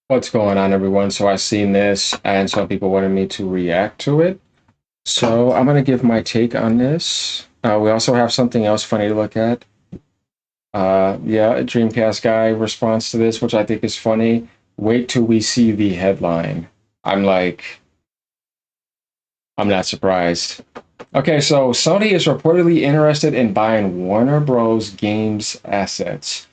What's going on, everyone? So I seen this, and some people wanted me to react to it. So I'm gonna give my take on this. We also have something else funny to look at. Yeah, a Dreamcast guy responds to this, which I think is funny. Wait till we see the headline. I'm like, I'm not surprised. Okay, so Sony is reportedly interested in buying Warner Bros. Games assets.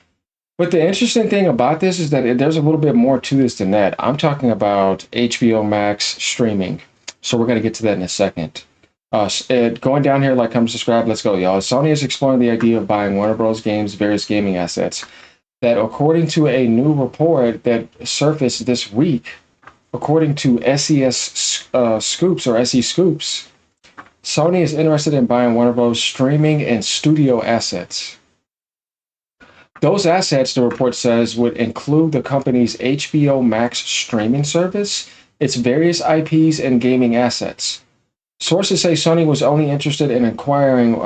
But the interesting thing about this is that there's a little bit more to this than that. I'm talking about HBO Max streaming. So we're going to get to that in a second. Going down here, like, come subscribe. Let's go, y'all. Sony is exploring the idea of buying Warner Bros. Games' various gaming assets. That, according to a new report that surfaced this week, according to SES Scoops or SE Scoops, Sony is interested in buying Warner Bros. Streaming and studio assets. Those assets, the report says, would include the company's HBO Max streaming service, its various IPs, and gaming assets. Sources say Sony was only interested in acquiring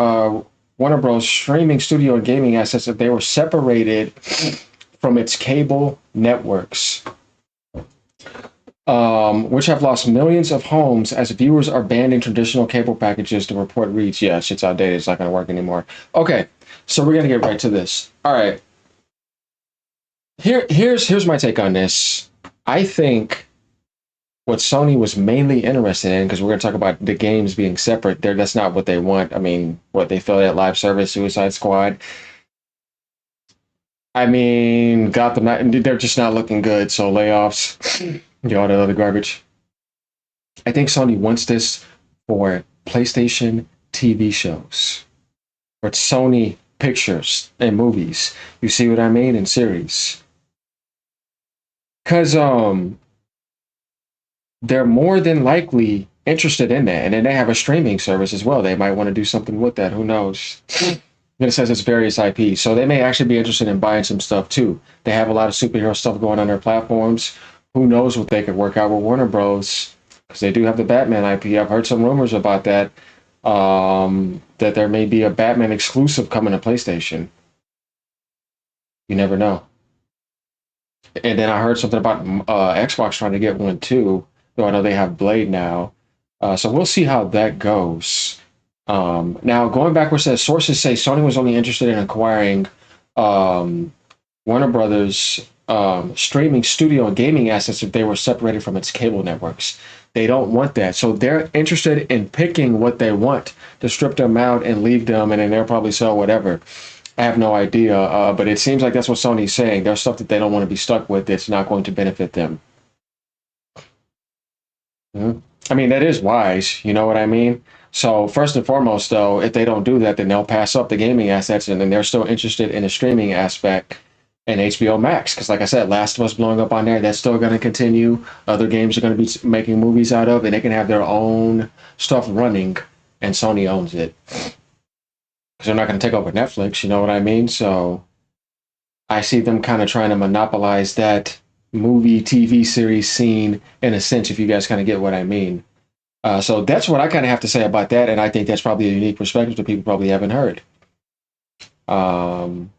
Warner Bros. Streaming studio and gaming assets if they were separated from its cable networks, which have lost millions of homes as viewers are banned in traditional cable packages. The report reads, yeah, shit's outdated. It's not going to work anymore. Okay, so we're going to get right to this. All right. Here's my take on this. I think what Sony was mainly interested in, because we're going to talk about the games being separate, that's not what they want. I mean, what they felt at live service, Suicide Squad. I mean, Gotham, they're just not looking good. So layoffs, all that other garbage. I think Sony wants this for PlayStation TV shows, or Sony pictures and movies. You see what I mean? In series. Cause they're more than likely interested in that. And then they have a streaming service as well. They might want to do something with that. Who knows? It says it's various IPs. So they may actually be interested in buying some stuff too. They have a lot of superhero stuff going on their platforms. Who knows what they could work out with Warner Bros. Because they do have the Batman IP. I've heard some rumors about that. That there may be a Batman exclusive coming to PlayStation. You never know. And then I heard something about Xbox trying to get one too. Though I know they have Blade now. So we'll see how that goes. Now, going backwards, says sources say Sony was only interested in acquiring Warner Brothers streaming studio and gaming assets if they were separated from its cable networks. They don't want that. So they're interested in picking what they want to strip them out and leave them, and then they'll probably sell whatever. I have no idea, but it seems like that's what Sony's saying. There's stuff that they don't want to be stuck with that's not going to benefit them. Mhm. I mean, that is wise. You know what I mean? So, first and foremost, though, if they don't do that, then they'll pass up the gaming assets and then they're still interested in the streaming aspect and HBO Max. Because, like I said, Last of Us blowing up on there, that's still going to continue. Other games are going to be making movies out of, and they can have their own stuff running, and Sony owns it. Because they're not going to take over Netflix, you know what I mean? So, I see them kind of trying to monopolize that movie TV series scene in a sense, if you guys kind of get what I mean. So that's what I kind of have to say about that, and I think that's probably a unique perspective that people probably haven't heard. Um,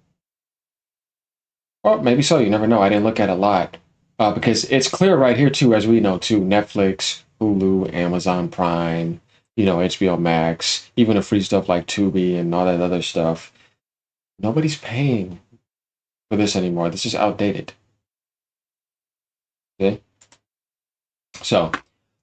or maybe so. You never know. I didn't look at a lot because it's clear right here too, as we know too. Netflix, Hulu, Amazon Prime, HBO Max, even the free stuff like Tubi and all that other stuff. Nobody's paying for this anymore. This is outdated. Okay, so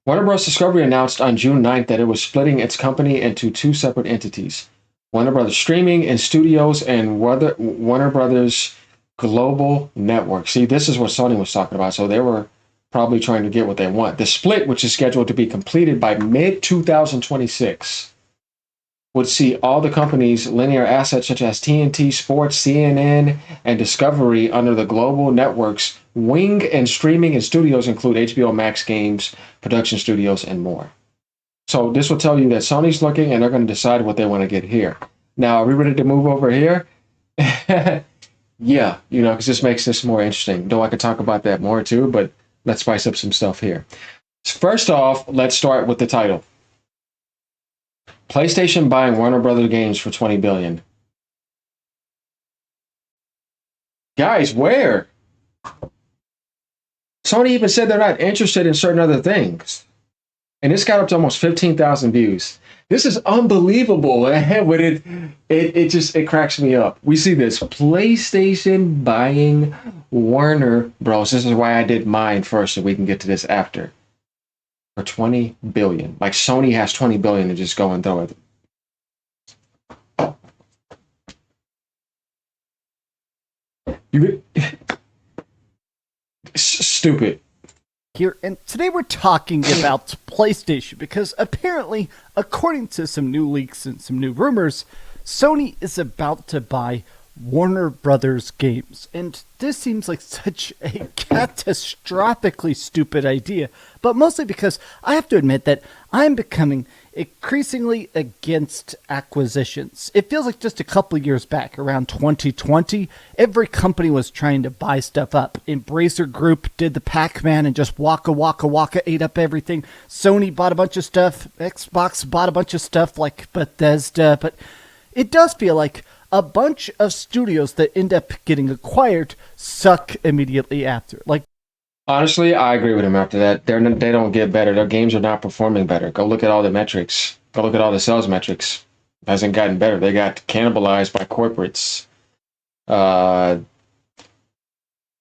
Warner Bros. Discovery announced on June 9th that it was splitting its company into two separate entities: Warner Brothers Streaming and Studios and Warner Brothers Global Network. See, this is what Sony was talking about. So they were probably trying to get what they want. The split, which is scheduled to be completed by mid 2026, would see all the company's linear assets such as TNT Sports, CNN, and Discovery under the global networks. Wing and streaming and studios include HBO Max games, production studios, and more. So this will tell you that Sony's looking and they're going to decide what they want to get here. Now, are we ready to move over here? Yeah, because this makes this more interesting. Though I could talk about that more too, but let's spice up some stuff here. First off, let's start with the title. PlayStation buying Warner Brothers games for 20 billion. Guys, where? Sony even said they're not interested in certain other things. And this got up to almost 15,000 views. This is unbelievable. It cracks me up. We see this PlayStation buying Warner Bros. This is why I did mine first, so we can get to this after. For 20 billion. Like Sony has 20 billion to just go and throw it. You stupid. Here, and today we're talking about PlayStation because apparently, according to some new leaks and some new rumors, Sony is about to buy Warner Brothers Games. And this seems like such a catastrophically stupid idea, but mostly because I have to admit that I'm becoming increasingly against acquisitions. It feels like just a couple of years back, around 2020, every company was trying to buy stuff up. Embracer Group did the Pac-Man and just waka ate up everything. Sony bought a bunch of stuff. Xbox bought a bunch of stuff like Bethesda. But it does feel like a bunch of studios that end up getting acquired suck immediately after. Like, honestly, I agree with him after that. They don't get better. Their games are not performing better. Go look at all the metrics. Go look at all the sales metrics. It hasn't gotten better. They got cannibalized by corporates,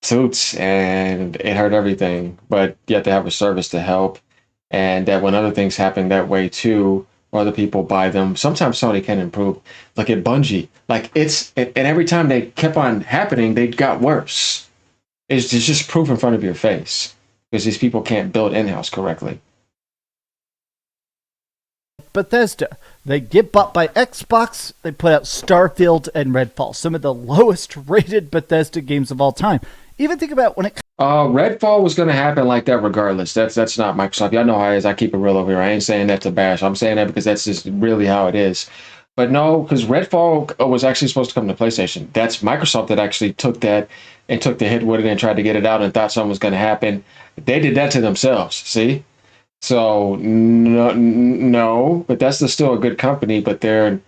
suits, and it hurt everything. But yet they have a service to help. And that when other things happen that way too, or other people buy them, sometimes Sony can improve. Look at Bungie. Like and every time they kept on happening, they got worse. It's just proof in front of your face because these people can't build in-house correctly. Bethesda, they get bought by Xbox, they put out Starfield and Redfall, some of the lowest rated Bethesda games of all time. Even think about when it Redfall was going to happen like that regardless. That's not Microsoft. Y'all know how it is. I keep it real over here. I ain't saying that to bash. I'm saying that because that's just really how it is. But no, because Redfall was actually supposed to come to PlayStation. That's Microsoft that actually took that and took the hit with it and tried to get it out and thought something was going to happen. They did that to themselves, see? So, no, but that's still a good company, but they're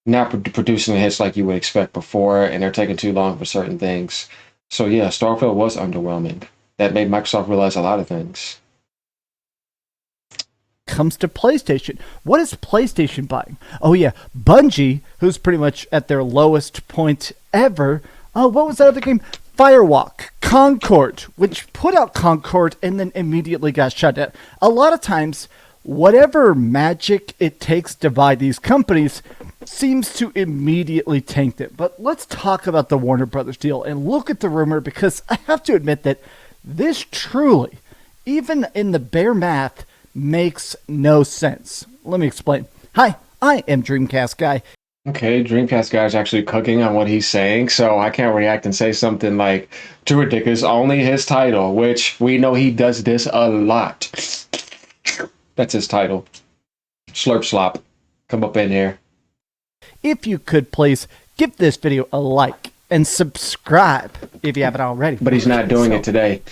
not producing the hits like you would expect before, and they're taking too long for certain things. So, yeah, Starfield was underwhelming. That made Microsoft realize a lot of things. Comes to PlayStation, what is PlayStation buying? Oh yeah, Bungie, who's pretty much at their lowest point ever. Oh, what was that other game? Firewalk, Concord, which put out Concord and then immediately got shut down. A lot of times, whatever magic it takes to buy these companies seems to immediately tank them. But let's talk about the Warner Brothers deal and look at the rumor, because I have to admit that this truly, even in the bare math, makes no sense. Let me explain. Hi, I am Dreamcast Guy. Okay, Dreamcast Guy's actually cooking on what he's saying, so I can't react and say something like too ridiculous. Only his title, which we know he does this a lot. That's his title. Slurp slop. Come up in here. If you could please give this video a like and subscribe if you haven't already. But he's not doing it today.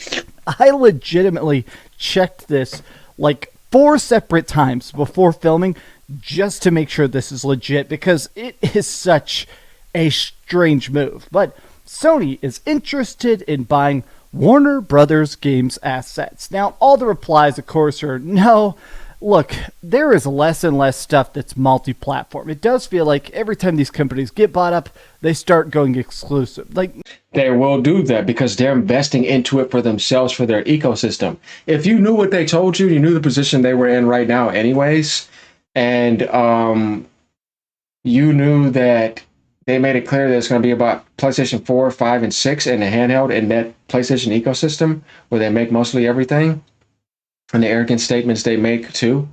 I legitimately checked this like 4 separate times before filming just to make sure this is legit, because it is such a strange move. But Sony is interested in buying Warner Brothers Games assets. Now, all the replies, of course, are no. Look, there is less and less stuff that's multi-platform. It does feel like every time these companies get bought up, they start going exclusive. Like, they will do that because they're investing into it for themselves, for their ecosystem. If you knew what they told you, you knew the position they were in right now anyways, and you knew that they made it clear that it's going to be about PlayStation 4, 5, and 6 and the handheld in that PlayStation ecosystem where they make mostly everything. And the arrogant statements they make too,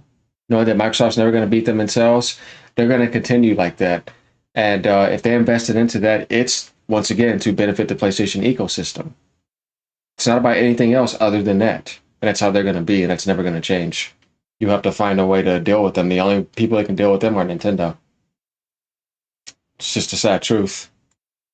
knowing that Microsoft's never going to beat them in sales, they're going to continue like that. And if they invested into that, it's, once again, to benefit the PlayStation ecosystem. It's not about anything else other than that. And that's how they're going to be, and that's never going to change. You have to find a way to deal with them. The only people that can deal with them are Nintendo. It's just a sad truth.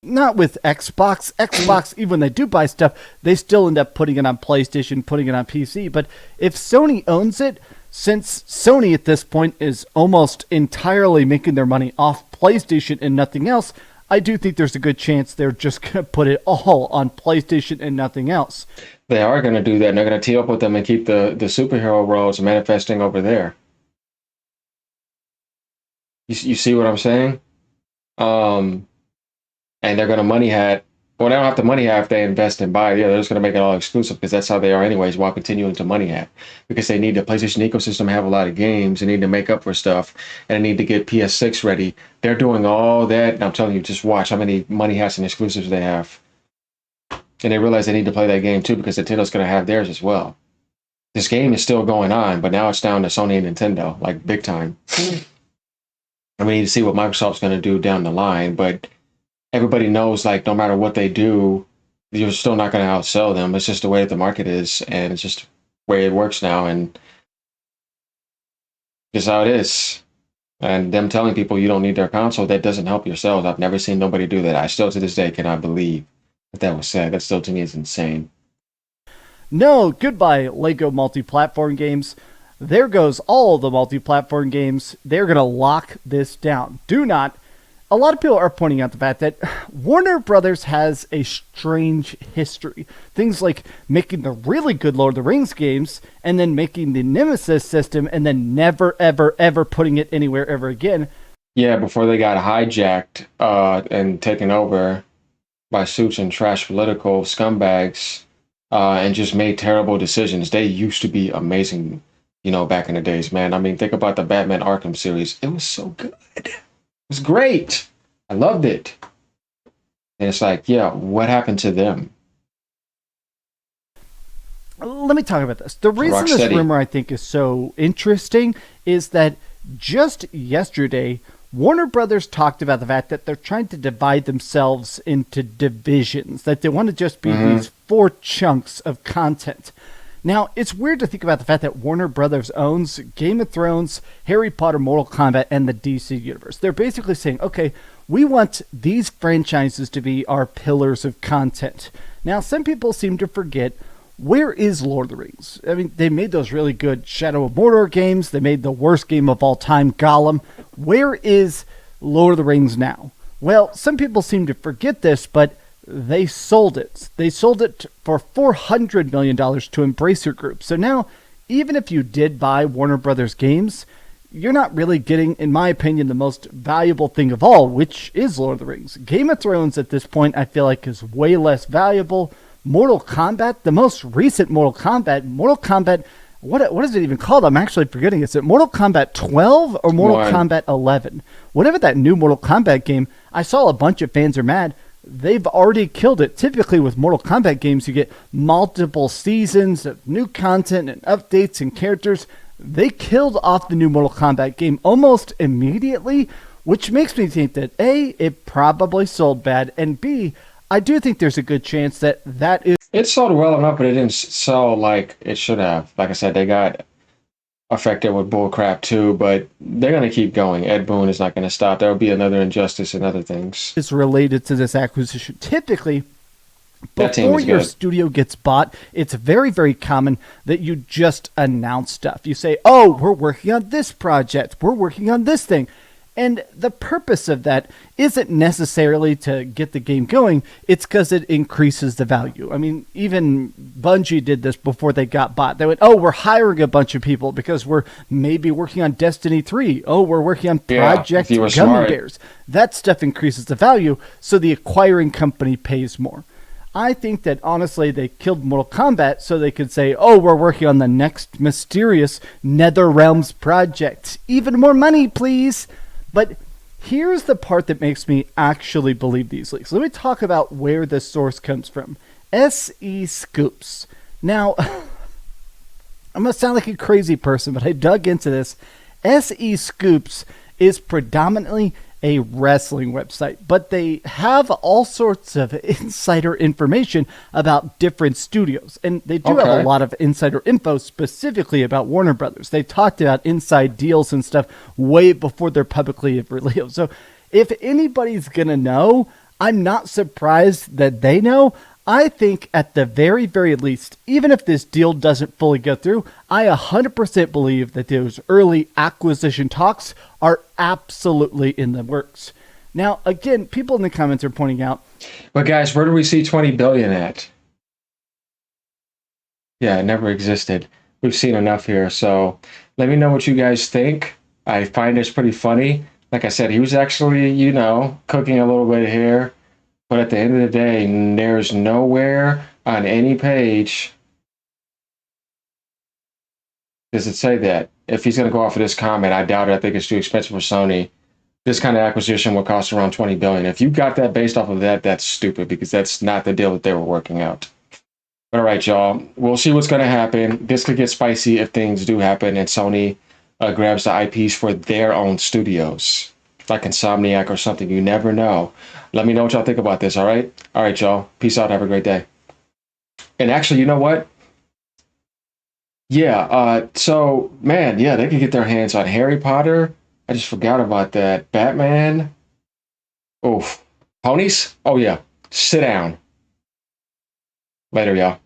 Not with Xbox. Xbox, even when they do buy stuff, they still end up putting it on PlayStation, putting it on PC. But if Sony owns it, since Sony at this point is almost entirely making their money off PlayStation and nothing else, I do think there's a good chance they're just going to put it all on PlayStation and nothing else. They are going to do that, and they're going to team up with them and keep the superhero worlds manifesting over there. You see what I'm saying? And they're going to money hat. Well, they don't have to money hat if they invest and buy. Yeah, they're just going to make it all exclusive because that's how they are anyways, while continuing to money hat. Because they need the PlayStation ecosystem to have a lot of games. They need to make up for stuff. And they need to get PS6 ready. They're doing all that. And I'm telling you, just watch how many money hats and exclusives they have. And they realize they need to play that game too because Nintendo's going to have theirs as well. This game is still going on, but now it's down to Sony and Nintendo, like big time. And we need to see what Microsoft's going to do down the line, but everybody knows, like, no matter what they do, you're still not going to outsell them. It's just the way that the market is, and it's just the way it works now, and just how it is. And them telling people you don't need their console, that doesn't help your sales. I've never seen nobody do that. I still, to this day, cannot believe that was said. That still, to me, is insane. No, goodbye, Lego multi-platform games. There goes all the multi-platform games. They're going to lock this down. Do not. A lot of people are pointing out the fact that Warner Brothers has a strange history. Things like making the really good Lord of the Rings games and then making the Nemesis system and then never, ever, ever putting it anywhere ever again. Yeah, before they got hijacked and taken over by suits and trash political scumbags and just made terrible decisions. They used to be amazing, back in the days, man. I mean, think about the Batman Arkham series. It was so good. It was great. I loved it. And it's like, yeah, what happened to them? Let me talk about this. The reason this Rocksteady. rumor I think is so interesting is that just yesterday, Warner Brothers talked about the fact that they're trying to divide themselves into divisions, that they want to just be these 4 chunks of content. Now, it's weird to think about the fact that Warner Brothers owns Game of Thrones, Harry Potter, Mortal Kombat, and the DC Universe. They're basically saying, okay, we want these franchises to be our pillars of content. Now, some people seem to forget, where is Lord of the Rings? I mean, they made those really good Shadow of Mordor games. They made the worst game of all time, Gollum. Where is Lord of the Rings now? Well, some people seem to forget this, but they sold it. They sold it for $400 million to Embracer Group. So now, even if you did buy Warner Brothers games, you're not really getting, in my opinion, the most valuable thing of all, which is Lord of the Rings. Game of Thrones at this point, I feel like, is way less valuable. Mortal Kombat, the most recent Mortal Kombat, what is it even called? I'm actually forgetting. Is it Mortal Kombat 12 or Mortal Kombat 11? Whatever that new Mortal Kombat game, I saw a bunch of fans are mad. They've already killed it. Typically with Mortal Kombat games, you get multiple seasons of new content and updates and characters. They killed off the new Mortal Kombat game almost immediately, which makes me think that A, it probably sold bad, and B, I do think there's a good chance that is... It sold well enough, but it didn't sell like it should have. Like I said, they got affected with bullcrap too, but they're going to keep going. Ed Boon is not going to stop. There will be another Injustice and other things. Is related to this acquisition. Typically, before your studio gets bought, it's very, very common that you just announce stuff. You say, oh, we're working on this project. We're working on this thing. And the purpose of that isn't necessarily to get the game going. It's because it increases the value. I mean, even Bungie did this before they got bought. They went, oh, we're hiring a bunch of people because we're maybe working on Destiny 3. Oh, we're working on Project Gummy Bears. That stuff increases the value, so the acquiring company pays more. I think that, honestly, they killed Mortal Kombat so they could say, oh, we're working on the next mysterious NetherRealms project. Even more money, please. But here's the part that makes me actually believe these leaks. Let me talk about where the source comes from. SE Scoops. Now, I'm going to sound like a crazy person, but I dug into this. SE Scoops is predominantly a wrestling website, but they have all sorts of insider information about different studios, and they do have a lot of insider info specifically about Warner Brothers. They talked about inside deals and stuff way before they're publicly revealed. So if anybody's gonna know, I'm not surprised that they know. I think at the very, very least, even if this deal doesn't fully go through, I 100% believe that those early acquisition talks are absolutely in the works. Now, again, people in the comments are pointing out, But guys, where do we see 20 billion at? Yeah, it never existed. We've seen enough here. So let me know what you guys think. I find this pretty funny. Like I said, he was actually, cooking a little bit here. But at the end of the day, there's nowhere on any page does it say that. If he's going to go off of this comment, I doubt it. I think it's too expensive for Sony. This kind of acquisition will cost around 20 billion. If you got that based off of that, that's stupid because that's not the deal that they were working out. All right, y'all. We'll see what's going to happen. This could get spicy if things do happen and Sony grabs the IPs for their own studios, like Insomniac or something. You never know. Let me know what y'all think about this, all right? All right, y'all. Peace out. Have a great day. And actually, you know what? Yeah, so, man, yeah, they could get their hands on Harry Potter. I just forgot about that. Batman. Oof. Ponies? Oh, yeah. Sit down. Later, y'all.